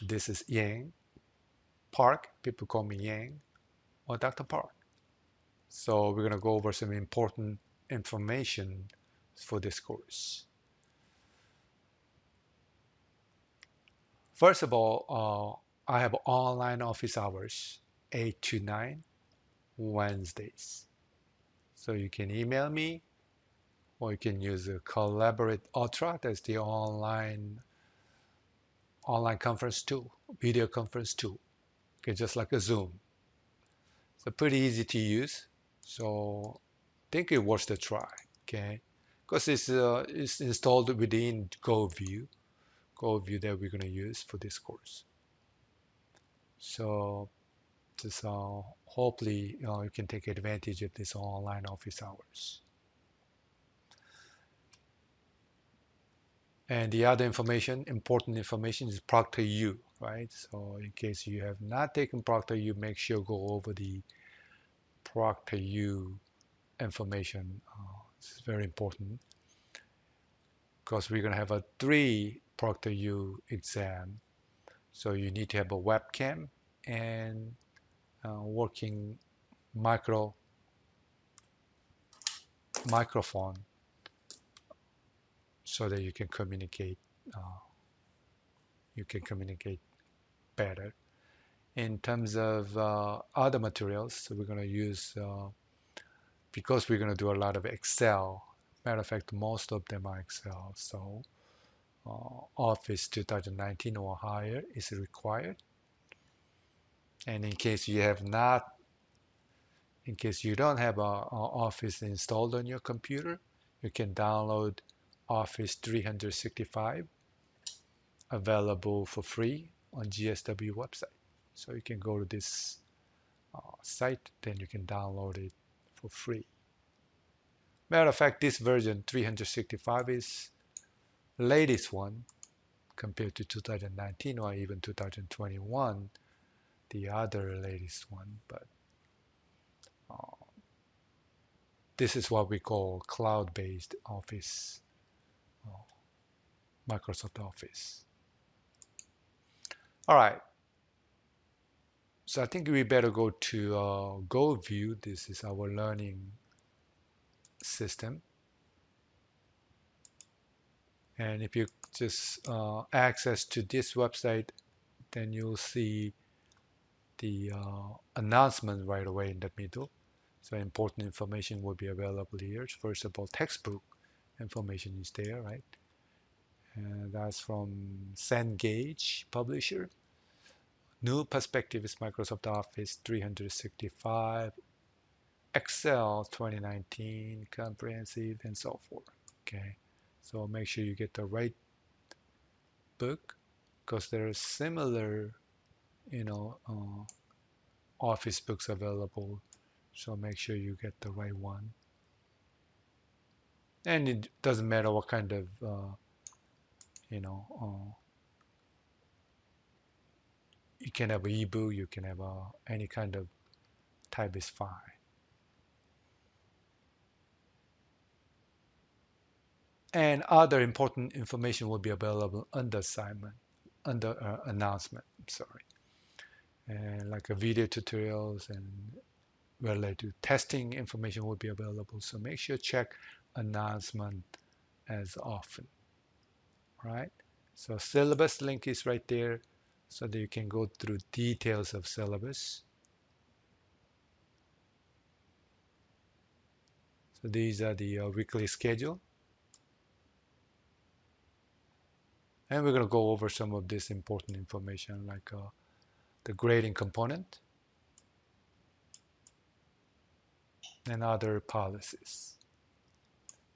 This is Yang Park. People call me Yang or Dr. Park. So we're going to go over some important information for this course. First of all, I have online office hours, 8 to 9, Wednesdays. So you can email me or you can use a Collaborate Ultra. That's the online conference tool, video conference tool. Okay, just like a Zoom. So pretty easy to use. So I think it worth the try. Okay, because it's installed within GoView that we're going to use for this course. So just hopefully you can take advantage of this online office hours. And the other information, important information, is ProctorU, right? So in case you have not taken ProctorU, make sure go over the ProctorU information. This is very important because we're going to have a 3 ProctorU exam. So you need to have a webcam and working microphone so that uh, you can communicate better. In terms of other materials, so we're going to use, because we're going to do a lot of Excel. Matter of fact, most of them are Excel. So Office 2019 or higher is required. And in case you don't have Office installed on your computer, you can download Office 365 available for free on GSW website. So you can go to this site, then you can download it for free. Matter of fact, this version 365 is the latest one compared to 2019 or even 2021, the other latest one. But uh, this is what we call cloud-based Office, uh, Microsoft Office. All right. So I think we better go to GoView. This is our learning system. And if you just access to this website, then you'll see the announcement right away in the middle. So important information will be available here. First of all, textbook information is there, right? And that's from Cengage publisher. New perspective is Microsoft Office 365, Excel 2019, comprehensive, and so forth. Okay, so make sure you get the right book because there are similar, you know, Office books available. So make sure you get the right one. And it doesn't matter what kind of, you know, you can have an ebook, you can have any kind of type is fine. And other important information will be available under assignment, under announcement, I'm sorry. And like a video tutorials and related to testing information will be available. So make sure check announcement as often, right? So syllabus link is right there so that you can go through details of syllabus. So these are the weekly schedule. And we're going to go over some of this important information like the grading component and other policies.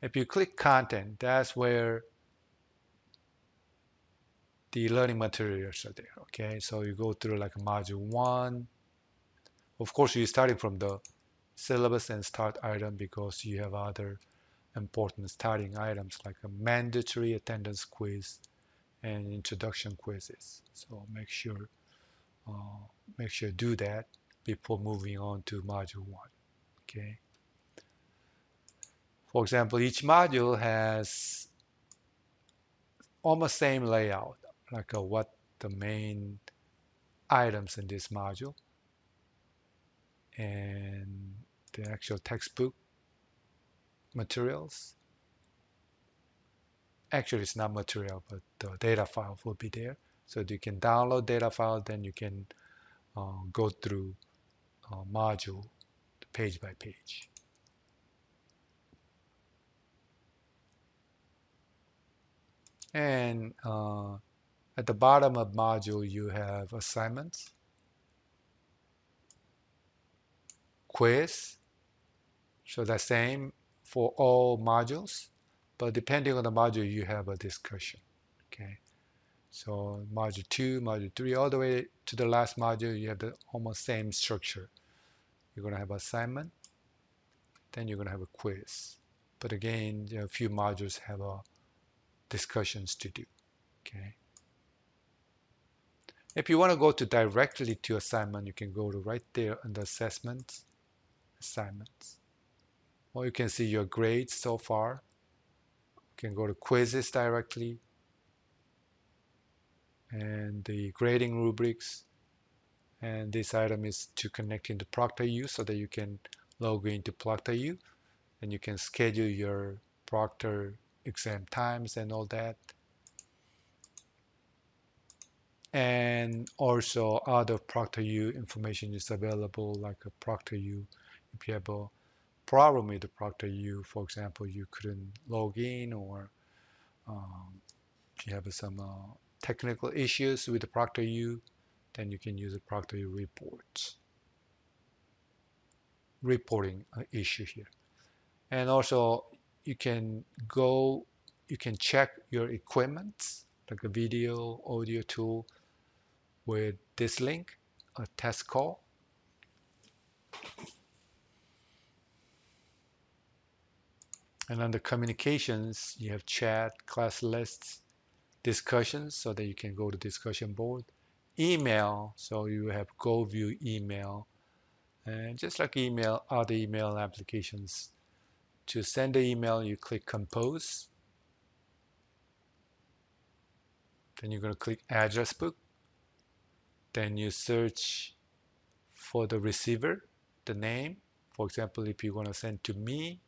If you click content, that's where the learning materials are there. Okay, so you go through like module 1. Of course, you're starting from the syllabus and start item because you have other important starting items like a mandatory attendance quiz and introduction quizzes. So make sure do that before moving on to module 1. Okay. For example, each module has almost same layout, like what the main items in this module, and the actual textbook materials. Actually, it's not material, but the data file will be there. So you can download data file, then you can go through module page by page. And at the bottom of module, you have assignments, quiz. So the same for all modules, but depending on the module, you have a discussion. Okay. So module 2, module 3, all the way to the last module, you have the almost same structure. You're going to have assignment, then you're going to have a quiz. But again, a few modules have discussions to do. Okay. If you want to go to directly to assignment, you can go to right there under assessments, assignments. Or you can see your grades so far. You can go to quizzes directly and the grading rubrics. And this item is to connect into ProctorU so that you can log into ProctorU and you can schedule your Proctor exam times and all that. And also other ProctorU information is available, like a ProctorU. If you have a problem with the ProctorU, for example, you couldn't log in, or if you have some technical issues with the ProctorU, then you can use the ProctorU reports. Reporting issue here. And also you can check your equipment, like a video, audio tool with this link, a test call. And under communications, you have chat, class lists, discussions, so that you can go to discussion board. Email, so you have go view email. And just like email, other email applications, to send the email, you click compose. Then you're going to click address book. Then you search for the receiver, the name. For example, if you want to send to me,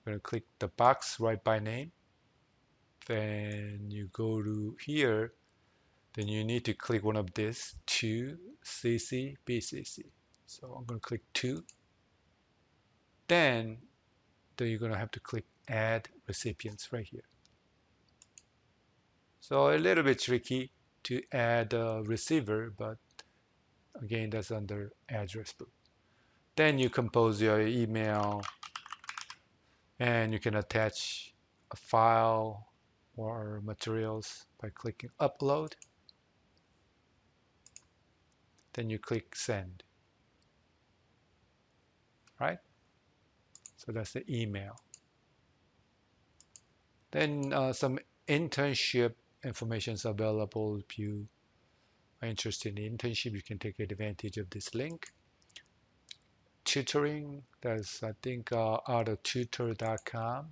you're going to click the box right by name. Then you go to here. Then you need to click one of this, to CC, BCC. So I'm going to click to. Then you're going to have to click add recipients right here. So a little bit tricky to add a receiver, but again, that's under address book. Then you compose your email, and you can attach a file or materials by clicking upload. Then you click send. Right? So that's the email. Then some internship information is available. If you are interested in internship, you can take advantage of this link. Tutoring, there's I think autotutor.com.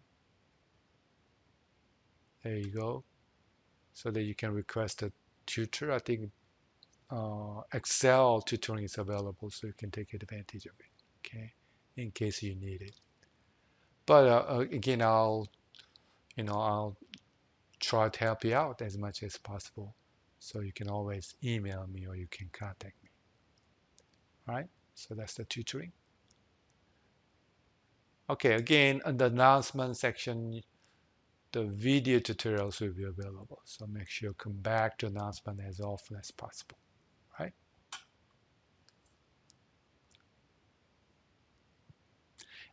There you go. So that you can request a tutor. I think Excel tutoring is available, so you can take advantage of it. Okay, in case you need it. But again, I'll try to help you out as much as possible. So you can always email me or you can contact me. All right, so that's the tutoring. Okay, again, in the announcement section, the video tutorials will be available. So make sure you come back to announcement as often as possible. Right?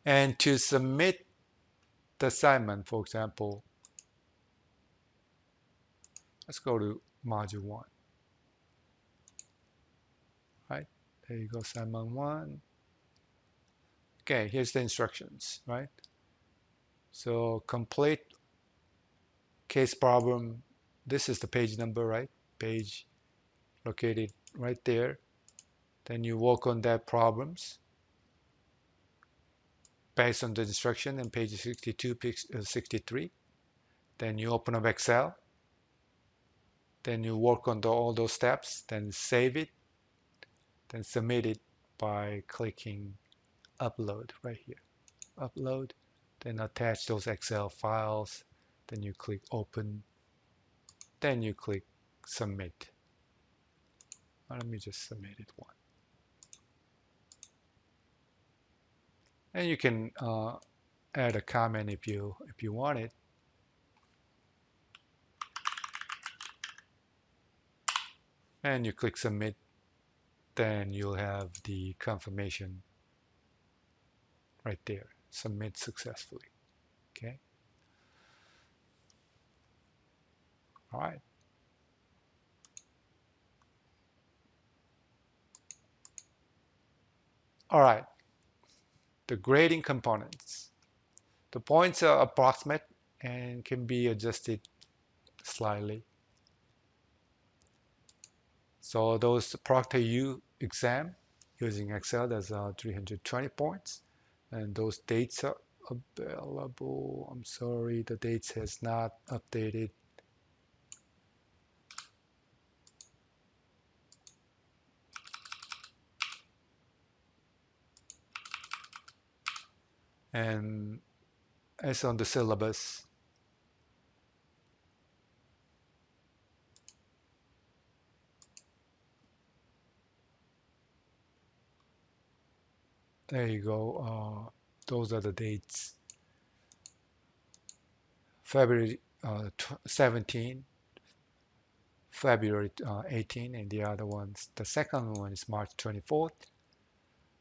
And to submit the assignment, for example, let's go to module 1. Right? There you go, assignment 1. Okay, here's the instructions, right? So complete case problem. This is the page number, right? Page located right there. Then you work on that problems based on the instruction in page 62, 63. Then you open up Excel. Then you work on all those steps, then save it, then submit it by clicking upload right here. Upload, then attach those Excel files, then you click open, then you click submit. Let me just submit it one. And you can add a comment if you want it. And you click submit, then you'll have the confirmation right there. Submit successfully. Okay. All right. All right. The grading components. The points are approximate and can be adjusted slightly. So those ProctorU exam using Excel, that's 320 points. And those dates are available. I'm sorry, the dates has not updated. And as on the syllabus, there you go. Those are the dates. February 17, February 18, and the other ones. The second one is March 24th,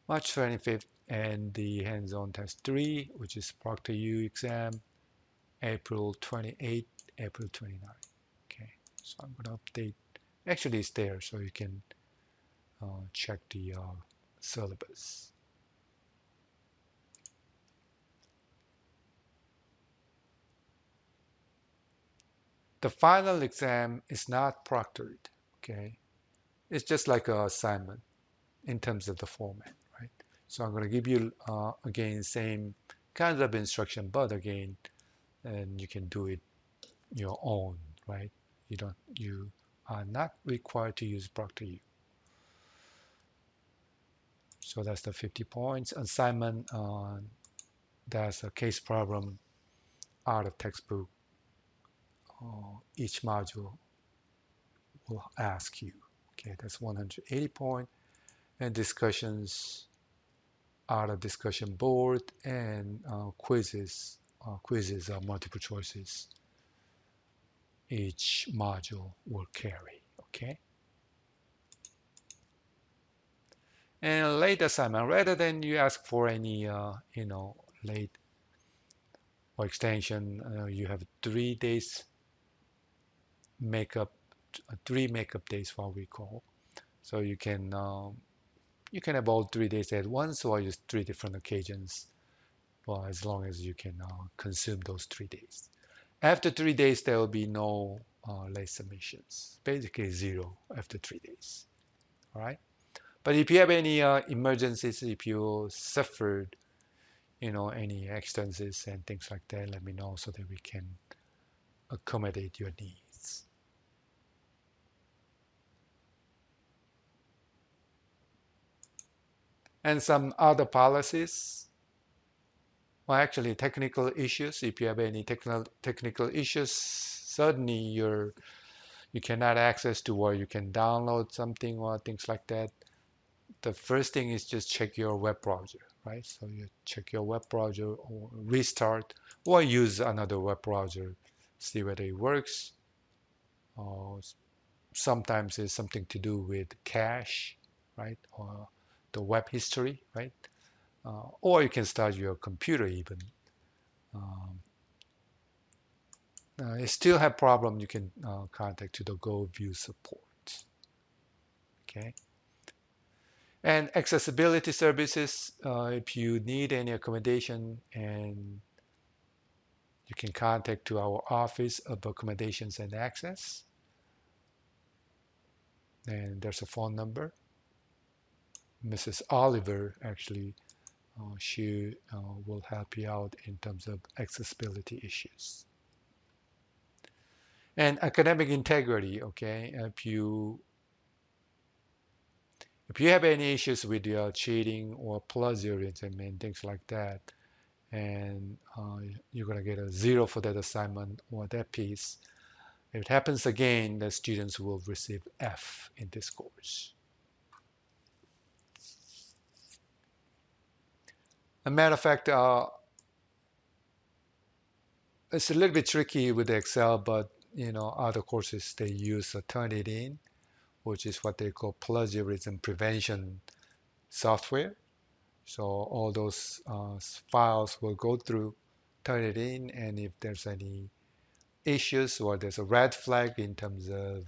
March 25th, and the hands-on test 3, which is ProctorU exam, April 28th, April 29th. Okay, so I'm going to update. Actually, it's there, so you can check the syllabus. The final exam is not proctored, okay? It's just like an assignment in terms of the format, right? So I'm going to give you, again, same kind of instruction, but again, and you can do it your own, right? You are not required to use ProctorU. So that's the 50 points. Assignment, that's a case problem out of textbook. Each module will ask you. Okay, that's 180 points. And discussions out of discussion board and quizzes. Quizzes are multiple choices. Each module will carry. Okay. And late assignment, rather than you ask for any, late or extension, you have 3 days makeup, 3 makeup days, what we call. So you can have all 3 days at once or just 3 different occasions. Well, as long as you can consume those 3 days. After 3 days, there will be no late submissions. Basically zero after 3 days. All right. But if you have any emergencies, if you suffered, any expenses and things like that, let me know so that we can accommodate your needs. And some other policies. Well, actually, technical issues. If you have any technical issues, certainly you cannot access to where you can download something or things like that. The first thing is just check your web browser, right? So you check your web browser or restart or use another web browser, see whether it works. Sometimes it's something to do with cache, right? Or the web history, right? Or you can start your computer even. Um, you still have problem, you can contact to the Go View support. Okay. And accessibility services, if you need any accommodation, and you can contact to our Office of Accommodations and Access. And there's a phone number. Mrs. Oliver, actually, she will help you out in terms of accessibility issues. And academic integrity, okay? If you have any issues with your cheating or plagiarism and things like that, and you're gonna get a zero for that assignment or that piece, if it happens again, the students will receive F in this course. A matter of fact, it's a little bit tricky with Excel, but other courses they use a Turnitin, which is what they call plagiarism prevention software. So all those files will go through, Turnitin, and if there's any issues or there's a red flag in terms of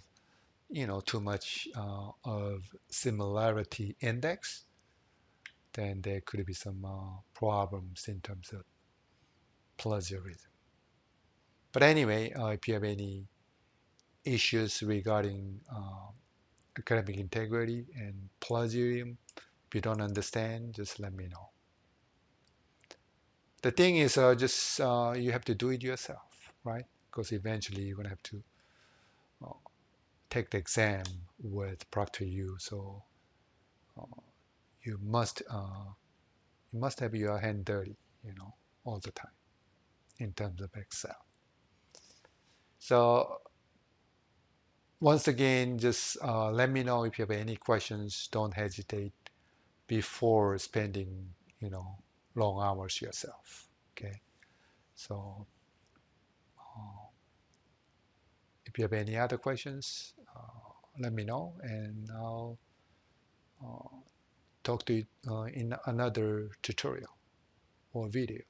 too much of similarity index, then there could be some problems in terms of plagiarism. But anyway, if you have any issues regarding academic integrity and plagiarism, if you don't understand, just let me know. The thing is, just you have to do it yourself, right? Because eventually you're gonna have to uh, take the exam with ProctorU. So uh, you must you must have your hand dirty, all the time in terms of Excel. So once again, just let me know if you have any questions. Don't hesitate before spending, long hours yourself. Okay. So if you have any other questions, let me know, and I'll uh, talk to you in another tutorial or video.